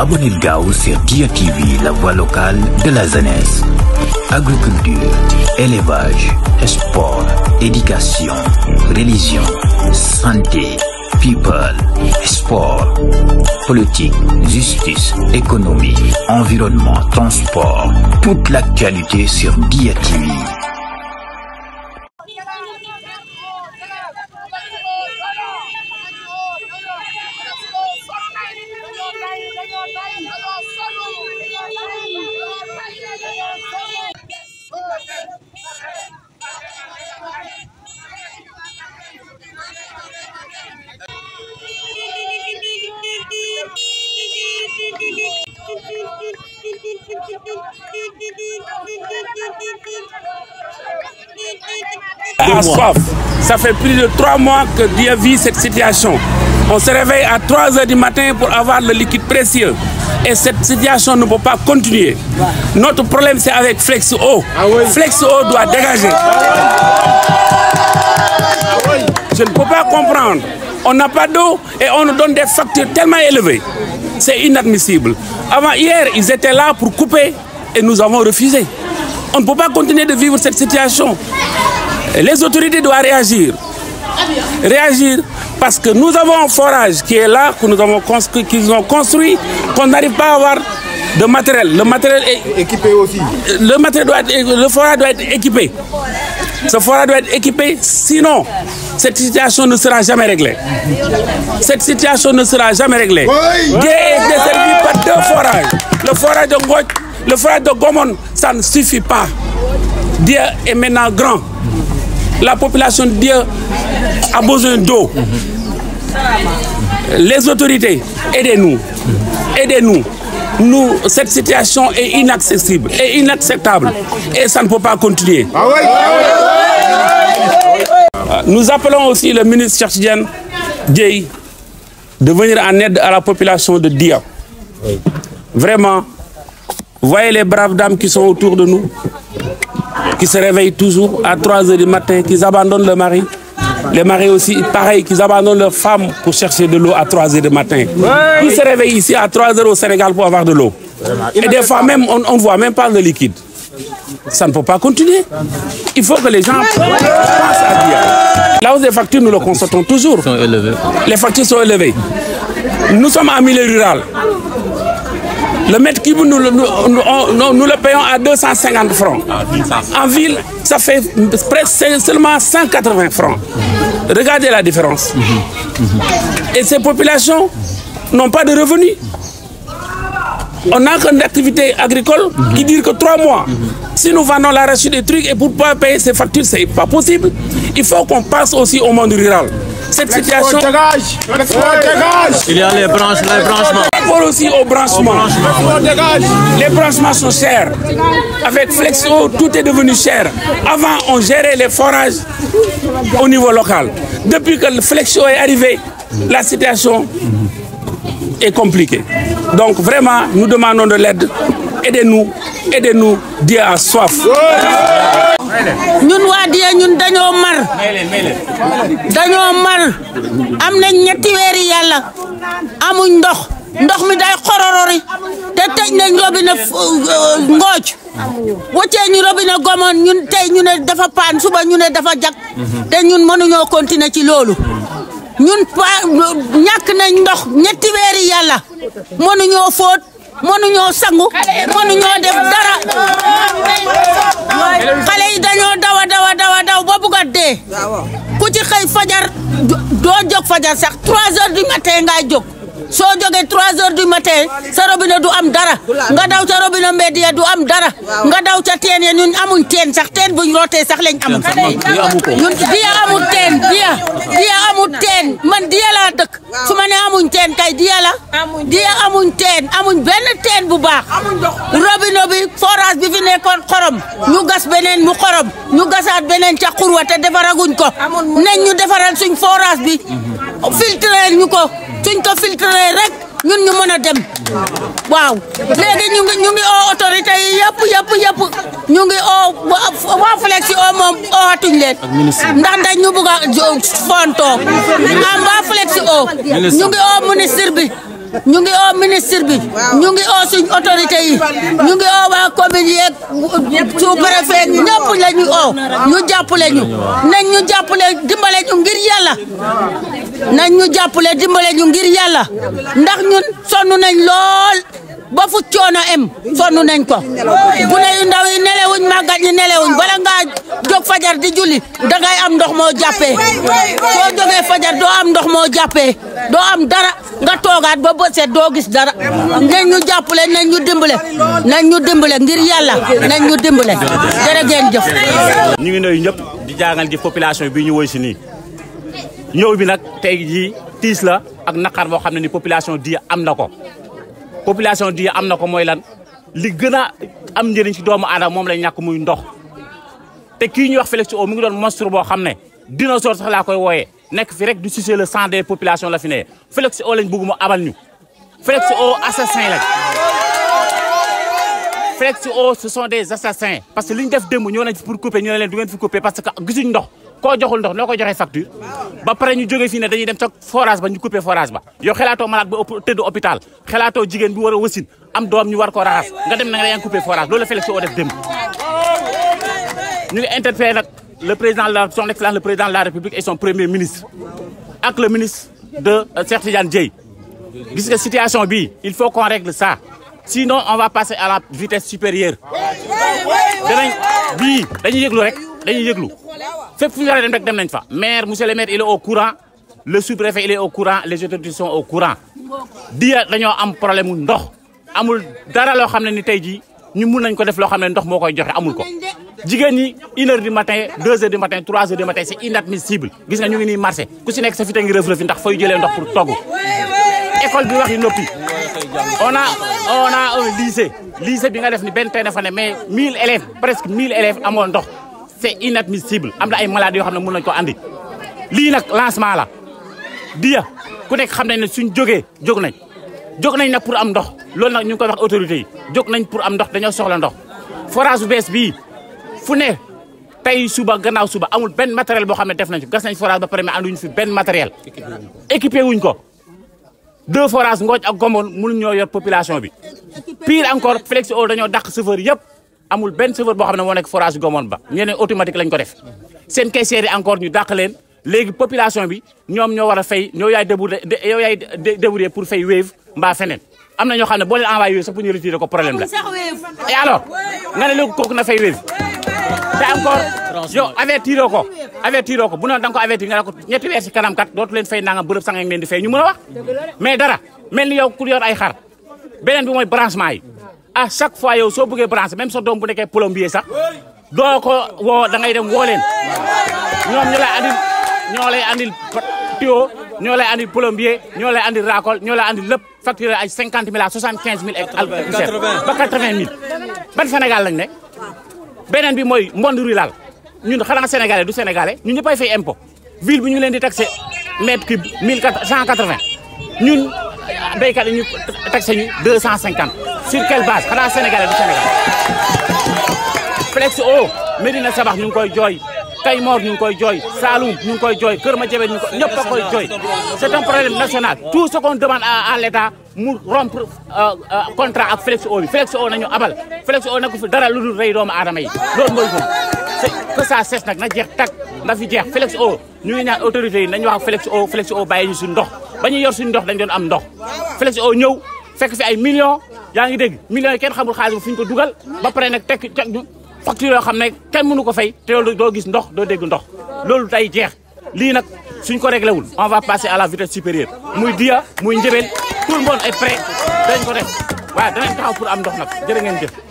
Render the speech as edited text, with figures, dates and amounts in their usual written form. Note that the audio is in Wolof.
Abonnez gaaw sur Dia TV, la voix locale de la jeunesse. Agriculture, élevage, sport, éducation, religion, santé, people, sport, politique, justice, économie, environnement, transport. Toute l'actualité sur Dia TV. À soif. Ça fait plus de 3 mois que Dia vit cette situation. On se réveille à 3 heures du matin pour avoir le liquide précieux. Et cette situation ne peut pas continuer. Notre problème, c'est avec Flexo. Flexo doit dégager. Je ne peux pas comprendre. On n'a pas d'eau et on nous donne des factures tellement élevées. C'est inadmissible. Avant hier, ils étaient là pour couper et nous avons refusé. On ne peut pas continuer de vivre cette situation. Les autorités doivent réagir. Réagir parce que nous avons un forage qui est là, que nous avons construit, qu'ils ont construit, qu'on n'arrive pas à avoir de matériel. Le matériel est équipé aussi. Le forage doit être équipé. Ce forage doit être équipé, sinon cette situation ne sera jamais réglée. Cette situation ne sera jamais réglée. Dia est desservi par 2 forages. Le forage de Ngoj, le forage de Gomon, ça ne suffit pas. Dia est maintenant grand. La population de Dia a besoin d'eau. Les autorités, aidez-nous. Aidez-nous. Cette situation est inaccessible et inacceptable. Et ça ne peut pas continuer. Nous appelons aussi le ministre Cheikh Tidiane Dièye de venir en aide à la population de Dia. Vraiment, voyez les braves dames qui sont autour de nous, qui se réveillent toujours à 3 heures du matin, qui abandonnent le mari. Les maris aussi, pareil, qui abandonnent leurs femmes pour chercher de l'eau à 3 heures du matin. Ils se réveillent ici à 3 heures au Sénégal pour avoir de l'eau. Et des fois même, on ne voit même pas le liquide. Ça ne peut pas continuer. Il faut que les gens pensent à Dia. La hausse des factures, nous le constatons toujours. Les factures sont élevées. Nous sommes en milieu rural. Le mètre cube, nous le payons à 250 francs. En ville, ça fait presque seulement 180 francs. Regardez la différence. Et ces populations n'ont pas de revenus. On n'a qu'une activité agricole qui dure que 3 mois. Si nous vendons l'arachide des trucs et pour pouvoir payer ces factures, ce n'est pas possible. Il faut qu'on passe aussi au monde rural. Cette situation... Il y a les branchements. Par rapport aussi aux branchements. Les branchements sont chers. Avec Flexo, tout est devenu cher. Avant, on gérait les forages au niveau local. Depuis que le Flexo est arrivé, la situation est compliquée. Donc vraiment, nous demandons de l'aide. Aidez-nous, aidez-nous, Dia a soif. ñun waa Dia ñun dañoo mar am nañ ñetti weeri yàlla amuñ ndox mi day xororori te tëj nañ robinet Ngooj wëccee ñu robinet Gomon ñun tey ñu ne dafa paan suba ñu ne dafa jag te ñun mënuñoo continuer ci loolu ñun ñàkk nañ ndox ñetti weeri yàlla mënuñoo fóot mënuñoo sangu mënuñoo def dara xale yi dañoo daw ba bugg a dee ku ci xëy fajar doo jóg fajar sax 3 heures du matin ngay jóg soo jógee 3 heures du matin sa robinet du am dara nga daw ca robinet mbedd ya du am dara nga daw ca teen ya ñun amuñ teen sax teen buñ rootee sax lañ am ñun Dia amul teen Dia amul teen man Dia laa dëkk su ma ne amuñ teen kay Dia amuñ teen amuñ benn teen bu baax robinet bi forage bi fi nekkoon xorom ñu gas beneen mu xorom ñu gasaat beneen ca xurwa te defaraguñ ko nañ ñu defaral suñ forage bi filtré ñu ko suñ ko filtré rek ñun ñu mën a dem waaw léegi ñu ngi oo autorité yi yëpp ñu ngi oo waa Flexi oo moom ootuñ leen ndax dañ ñu bëgg a fontoo am waa Flexi oo ñu ngi oo ministre bi ñu ngi oo ministre bi ñu ngi oo suñ autorité yi ñu ngi oo waa commune yeeg sous-préfet ñëpp la ñu oo ñu jàppale ñu nañ ñu jàppale dimbale ñu ngir yàlla nañ ñu jàppale dimbale ñu ngir yàlla ndax ñun sonn nañ lool ba fu coono em sonn nañ ko gune yu ndaw yi nelewuñ màggat ñi nelewuñ bala ngaa jóg fajar di julli dangay am ndox moo jàppee soo jógee fajar doo am ndox moo jàppee doo am dara nga toogaat ba bët set doo gis dara nañ ñu jàppale nañ ñu dimbale ngir yàlla nañ ñu dimbale jërë ngeen jëf. ñu ngi nuyu ñëpp di jàngal ji population bi ñu woy si nii ñëw bi nag tey jii tiis la ak naqar boo xam ne ni population di am na ko. population di am na ko mooy lan li gën a am njëriñ ci doomu aadama moom lañ ñàkk muy ndox te kii ñuy wax Félix O mu ngi doon monstre boo xam ne dinosaure sax laa koy wooyee nekk fi rek du sucer le sang des populations la fi ne Félix O lañ bëgg mu abal ñu Félix O assassin lañ Félix O ce sont des assassins parce que li ñu def démb ñoo nañ fi pour couper ñu ne leen du ngeen fi couper parce que gisuñ ndox koo joxul ndox noo koy joxee facture ba pare ñu jógee fii ne dañuy dem ca forage ba ñu coupé forage ba yow xelaatoo malade ba tëdd hôpital xelaatoo jigéen bi war a wasin am doom ñu war ko raxas nga dem na nga yaa ngi coupé forage loolu la Félix O def démb ñu ngi interpellé nag le président de son excellence le président de la république et son premier ministre ak le ministre de Cheikh Tidiane Dièye gis nga situation bii il faut qu'on règle ça sinon on va passer à la vitesse supérieure danañ bii dañuy yëglu rek dañuy yëglu fépp fu ñu war a dem rek dem nañ fa maire monsieur le maire il est au courant le sous-préfet il est au courant les autorités sont au courant diya dañoo am problème mu ndox amul dara loo xam ne ni tey jii ñu mun nañ ko def loo xam ne ndox moo koy joxe amul ko jigéen ñi 1h du matin 2h du matin 3h du matin c'est inadmissible gis nga ñu ngi nii marché ku si nekk sa fi te ngi rëf-rëfi ndax fay jëlee ndox pour togg école bi wax yi noppi on a un lycée bi nga def ni benn tey dafa ne mais 1000 élèves presque 1000 élèves amoon ndox c'est inadmissible am na ay malades yoo xam ne mën nañu ko andi lii nag lancement la diya ku nekk xam nañ ne suñ jóg nañ nag pour am ndox loolu nag ñu ngi koy wax autorités yi jóg nañ pour am ndox dañoo soxla ndox forage bu bees bii fu ne tey suba gannaaw suba amul benn matériel boo xam ne def nañ ko gas nañ forage ba pare mais anduñu fi benn matériel équipé wuñ ko 2 forages Ngothie ak Gomone mënuñ ñoo yor population bi pire encore Félix O dañoo dàq chauffeur yëpp amul benn chauffeur boo xam ne moo nekk forage Gomone ba ñeneen automatique lañ ko def seen caissière yi encore ñu dàq leen léegi population bi ñoom ñoo war a fay ñoo yaay débrouiller pour fay Wave mbaa feneen am na ñoo xam ne boo leen envoyé Wave sax pour ñu retirer ko problème la et alors nga ne léegi kooku na fay Wave te encore yow avertiroo ko bu noonu da nga ko avertir nga ne ko ñetti weer si kanam kat dootu leen fay nangam bërëb sanga leen di fay ñu mën a wax mais dara mel ni yow ku yor ay xar beneen bi mooy branchement yi à chaque fois yow soo bëggee branché même sa doom bu nekkee plombier sax doo ko woo da ngay dem woo leen ñoom ñoo lay andil tuyau ñoo lay andil plombier ñoo lay andil racole ñoo lay andil lépp facturé ay 50 000 à 75 000 ak ba 80 000 ban Sénégal lañ ne beneen bi mooy monde rural ñun xanaa sénégalais du sénégalais ñun ñëppay fay impôt ville bi ñu ngi leen di taxé mètre cube 180 ñun béykat yi ñu taxé ñu 250 sur quelle base xanaa sénégalais du sénégalais Félix O Médina Sabax ñu ngi koy jooy Kaymoor ñu ngi koy jooy Saloum ñu ngi koy jooy Kër Madiabel ñu ngi koy ñëpp a koy jooy c'est un problème national tout ce qu'on demande à l'État mu rompre contrat ak Félix O bi Félix O nañu abal Félix O nag fi dara lu dul rey doomu aadama yi loolu mooy moom que ça cesse nag na jeex tag na fi jeex Félix O ñu ngi ñaan autorités yi nañu wax ak Félix O bàyyi ñu suñu ndox ba ñuy yor suñu ndox dañ doon am ndox Félix O ñëw fekk fi ay millions yaa ngi dégg millions yi kenn xamul xaalis bu fi ñu ko dugal ba pare nag teg ñu facture yoo xam ne kenn mënu ko fay te loolu doo gis ndox doo dégg ndox loolu tey jeex lii nag suñ ko réglé wul on va passer à la vitesse supérieure muy Diya muy Ndiébel tout le monde est prêt dañ ko def waaye danañ taxaw pour am ndox nag jërë ngeen jëf